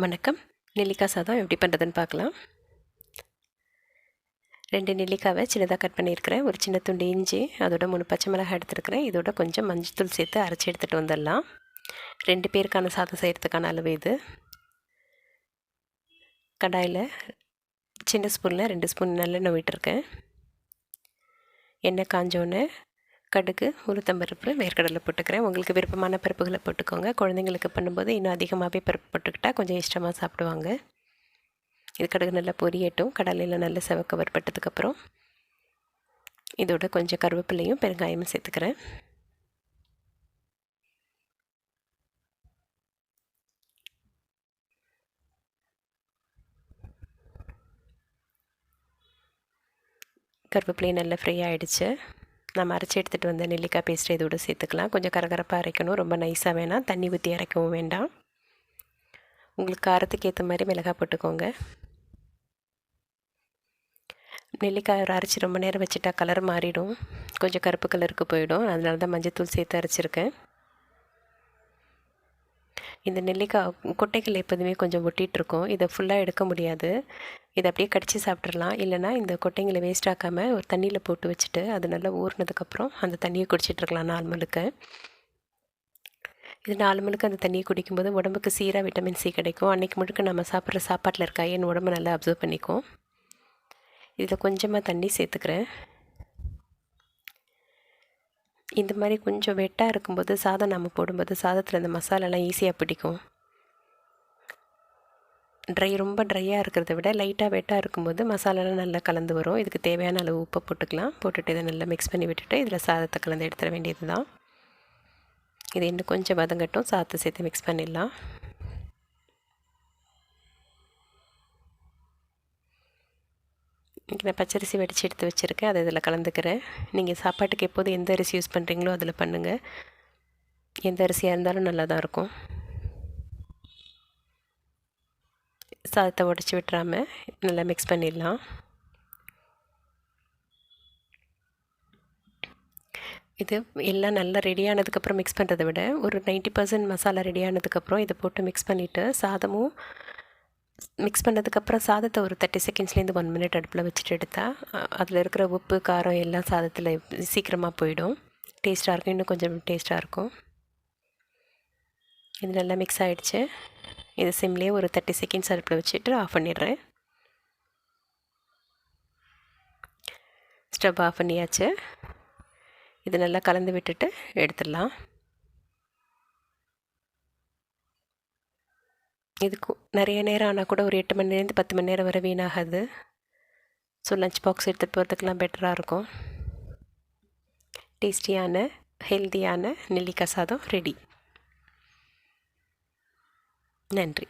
வணக்கம். நெல்லிக்காய் சாதம் எப்படி பண்ணுறதுன்னு பார்க்கலாம். 2 நெல்லிக்காவை சின்னதாக கட் பண்ணியிருக்கிறேன். ஒரு சின்ன துண்டு இஞ்சி, அதோட 3 பச்சை மிளகாய் எடுத்துருக்கிறேன். இதோட கொஞ்சம் மஞ்சத்தூள் சேர்த்து அரைச்சி எடுத்துகிட்டு வந்துடலாம். 2 பேருக்கான சாதம் செய்கிறதுக்கான அளவு இது. கடாயில் சின்ன ஸ்பூனில் 2 ஸ்பூன் நல்லெண்ணெய் விட்டுருக்கேன். எண்ணெய் காஞ்சோன்னே கடுகு, உளுத்தம்பருப்பு, வேர்க்கடலை போட்டுக்கிறேன். உங்களுக்கு விருப்பமான பருப்புகளை போட்டுக்கோங்க. குழந்தைங்களுக்கு பண்ணும்போது இன்னும் அதிகமாகவே பருப்பு போட்டுக்கிட்டால் கொஞ்சம் இஷ்டமாக சாப்பிடுவாங்க. இது கடுகு நல்லா பொரியட்டும். கடலையில் நல்லா செவக்க வறுபட்டதுக்கப்புறம் இதோட கொஞ்சம் கருவேப்பிலையும் பெருங்காயமும் சேர்த்துக்கிறேன். கருவேப்பிலையும் நல்லா ஃப்ரை ஆகிடுச்சு. நம்ம அரைச்சி எடுத்துகிட்டு வந்த நெல்லிக்காய் பேஸ்ட்டு இதோடு சேர்த்துக்கலாம். கொஞ்சம் கரகரப்பாக அரைக்கணும், ரொம்ப நைஸாக வேணாம், தண்ணி ஊற்றி அரைக்கவும் வேண்டாம். உங்களுக்கு காரத்துக்கு ஏற்ற மாதிரி மிளகாய் போட்டுக்கோங்க. நெல்லிக்காய் அரைச்சி ரொம்ப நேரம் வச்சுட்டா கலர் மாறிடும், கொஞ்சம் கருப்பு கலருக்கு போயிடும். அதனால தான் மஞ்சத்தூள் சேர்த்து அரைச்சிருக்கேன். இந்த நெல்லிக்காய் கொட்டைகள் எப்போதுமே கொஞ்சம் ஒட்டிகிட்ருக்கும். இதை ஃபுல்லாக எடுக்க முடியாது. இதை அப்படியே கடித்து சாப்பிட்றலாம். இல்லைனா இந்த கொட்டைங்களை வேஸ்ட் ஆக்காமல் ஒரு தண்ணியில் போட்டு வச்சுட்டு அது நல்லா ஊறினதுக்கப்புறம் அந்த தண்ணியை குடிச்சிட்ருக்கலாம் 4 முழுக்க. இது 4 முழுக்க அந்த தண்ணியை குடிக்கும்போது உடம்புக்கு சீராக விட்டமின் சி கிடைக்கும். அன்றைக்கி முழுக்க நம்ம சாப்பிட்ற சாப்பாட்டில் இருக்க அயன் உடம்பு நல்லா அப்சர்வ் பண்ணிக்கும். இதில் கொஞ்சமாக தண்ணி சேர்த்துக்கிறேன். இந்த மாதிரி கொஞ்சம் வெட்டாக இருக்கும்போது சாதம் நம்ம போடும்போது சாதத்தில் இந்த மசாலாலாம் ஈஸியாக பிடிக்கும். ரொம்ப ட்ரையாக இருக்கிறத விட லைட்டாக வெட்டாக இருக்கும்போது மசாலாலாம் நல்லா கலந்து வரும். இதுக்கு தேவையான அளவு உப்பை போட்டுக்கலாம். போட்டுட்டு இதை நல்லா மிக்ஸ் பண்ணி விட்டுட்டு இதில் சாதத்தை கலந்து எடுத்துட வேண்டியது தான். இது இன்னும் கொஞ்சம் வதங்கட்டும். சாதத்தை சேர்த்து மிக்ஸ் பண்ணிடலாம். இன்றைக்கி நான் பச்சரிசி வடித்து எடுத்து வச்சுருக்கேன். அதை இதில் கலந்துக்கிறேன். நீங்கள் சாப்பாட்டுக்கு எப்போது எந்த அரிசி யூஸ் பண்ணுறீங்களோ அதில் பண்ணுங்கள். எந்த அரிசியாக இருந்தாலும் நல்லா தான் இருக்கும். சாதத்தை உடச்சி விட்டுறாமல் நல்லா மிக்ஸ் பண்ணிடலாம். இது எல்லாம் நல்லா ரெடியானதுக்கப்புறம் மிக்ஸ் பண்ணுறதை விட ஒரு 90% மசாலா ரெடியானதுக்கப்புறம் இதை போட்டு மிக்ஸ் பண்ணிவிட்டு சாதமும் மிக்ஸ் பண்ணதுக்கப்புறம் சாதத்தை ஒரு 30 செகண்ட்ஸ்லேருந்து 1 மினிட் அடுப்பில் வச்சுட்டு எடுத்தால் அதில் இருக்கிற உப்பு காரம் எல்லாம் சாதத்தில் சீக்கிரமாக போயிடும். டேஸ்ட்டாக இருக்கும். இன்னும் கொஞ்சம் டேஸ்ட்டாக இருக்கும். இது நல்லா மிக்ஸ் ஆகிடுச்சு. இது சிம்லேயே ஒரு 30 செகண்ட்ஸ் அடுப்பில் வச்சுட்டு ஆஃப் பண்ணிடுறேன். ஸ்டவ் ஆஃப் பண்ணியாச்சு. இது நல்லா கலந்து விட்டுட்டு எடுத்துடலாம். இதுக்கு நிறைய நேரம் ஆனால் கூட ஒரு 8 மணி நேரத்துலேருந்து 10 மணி நேரம் வரை வீணாகாது. ஸோ லஞ்ச் பாக்ஸ் எடுத்துகிட்டு போகிறதுக்கெலாம் பெட்டராக இருக்கும். டேஸ்டியான ஹெல்த்தியான நெல்லிக்காய் சாதம் ரெடி. நன்றி.